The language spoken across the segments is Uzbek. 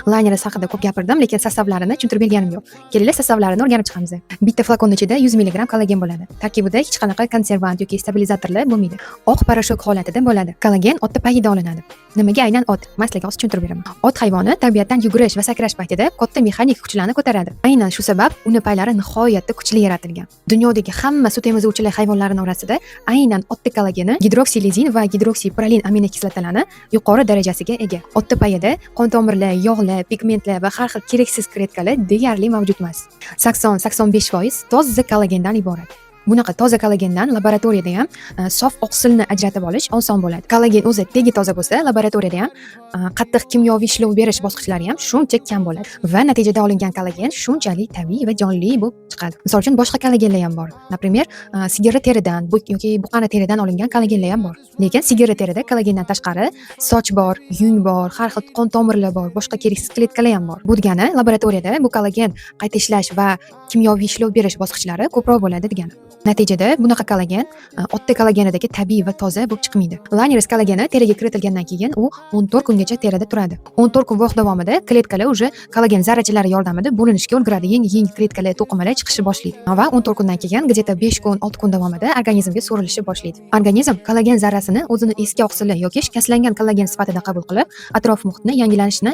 Laynerers haqida ko'p gapirdim, lekin sostavlarini tushuntirib berganim yo'q. Kelinglar sostavlarini o'rganib chiqamiz. Bitta flakon ichida 100 mg kollagen bo'ladi. Tarkibida hech qanaqa konservant yoki stabilizatorlar bo'lmaydi. Oq parashok holatida bo'ladi. Kollagen otda payida olinadi. Nimaga aynan ot? Maslaga hozir tushuntirib beraman. Ot hayvoni tabiatdan yugurish va sakrash paytida katta mexanik kuchlarni ko'taradi. Aynan shu sabab uni paylari nihoyatda kuchli yaratilgan. Dunyodagi hamma sut emizuvchilar hayvonlarining orasida aynan otda kollageni gidroksilizin va gidroksiprolin aminokislotalarni yuqori darajasiga ega. Otda payida qon tomirlar, yog'lar, pigmentlar va har xil keraksiz kletkalar deyarli mavjud emas. 80-85% toza kollagendan iborat. Bunaqa toza kollagendan laboratoriyada ham sof oqsilni ajratib olish oson bo'ladi. Kollagen o'zi tegi toza bo'lsa, laboratoriyada ham qattiq kimyoviy ishlov berish bosqichlari ham shuncha kam bo'ladi va natijada olingan kollagen shunchalik tabiiy va jonli bo'lib chiqadi. Misol uchun boshqa kollagenlar ham bor. Naprimер, sigir teridan yoki buqani teridan olingan kollagenlar ham bor. Lekin sigir terida kollagendan tashqari soch bor, yung bor, har xil qon tomirlar bor, boshqa keraksiz kletkalar ham bor. Bu degani laboratoriyada bu kollagen qayta ishlash va kimyoviy ishlov berish bosqichlari ko'proq bo'ladi degani. Natijada bunaqa kollagen otda kollagenidagi tabiiy va toza bo'lib chiqmaydi. Laynerers kollageni teriga kiritilgandan keyin u 14 kungacha terida turadi. 14 kun vaqt davomida kletkalar уже kollagen zarrachalari yordamida bo'linishga ulguradi. Yangi kletkalar, to'qimalar chiqishni boshlaydi. Va 14 kundan keyin где-то 5 kun, 6 kun davomida organizmga so'rilishni boshlaydi. Organizm kollagen zarrasini o'zini eski oqsili yoki shikastlangan kollagen sifatida qabul qilib, atrof muhitni yangilanishni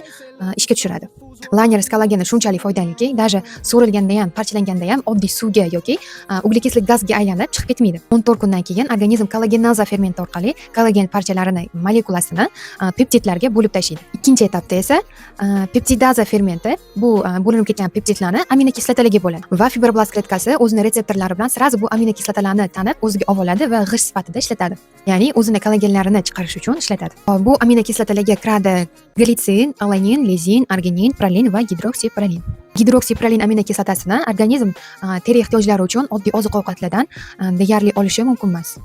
ishga tushiradi. Laynerers kollageni shunchalik foydaliki, даже so'rilganda ham, parchalanganda ham oddiy suvga yoki uglekisllik gazga aylanib chiqib ketmaydi. 14 kundan keyin organizm kollagenaza fermenti orqali kollagen parchalarini, molekulasini peptidlarga bo'lib tashlaydi. Ikkinchi etapda esa peptidaza fermenti bu bo'linib ketgan peptidlarni aminokislotalarga bo'ladi va fibroblast kletkasi o'zining retseptorlari bilan sirazi bu aminokislotalarni tanib o'ziga oladi va g'isht sifatida ishlatadi. Ya'ni o'zining kollagenlarini chiqarish uchun ishlatadi. Bu aminokislotalarga kiradi glitsin, alanin, lizin, arginin, prolin va gidroksiprolin. Gidroksiprolin aminokislotasini organizm teri ehtiyojlari uchun oddiy oziq-ovqatlardan deyarli olishi mumkin emas.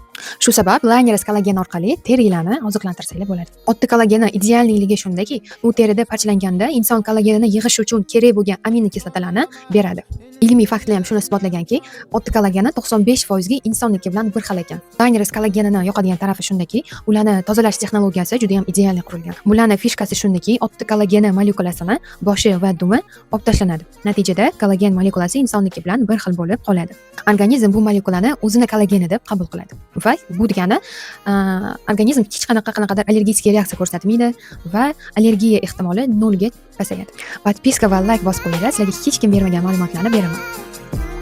Shu sabab Laynerers kollagen orqali terilarni oziqlantirsangiz bo'ladi. Otda kollageni ideallikligi shundaki, u terida parchalanganda inson kollagenini yig'ish uchun kerak bo'lgan aminokislotalarni beradi. Ilmiy faktlar ham shuni isbotlaganki, otda kollageni 95% ga insonniki bilan bir xil ekan. Laynerers kollagenini yoqadigan tarafi shundaki, ularni tozalash texnologiyasi juda ham ideal qurilgan. Bularning fishkasi shundaki, otda kollageni molekulasini boshi va dumi olib tashlanadi. Natijada kollagen molekulasi insonniki bilan bir xil bo'lib qoladi. Organizm bu molekulani o'zini kollageni deb qabul qiladi. Va bu degani organizm hech qanaqadir allergik reaksiya ko'rsatmaydi va allergiya ehtimoli 0 ga pasayadi. Podpiska va like bosib qo'yinglar, sizlarga hech kim bermagan ma'lumotlarni beraman.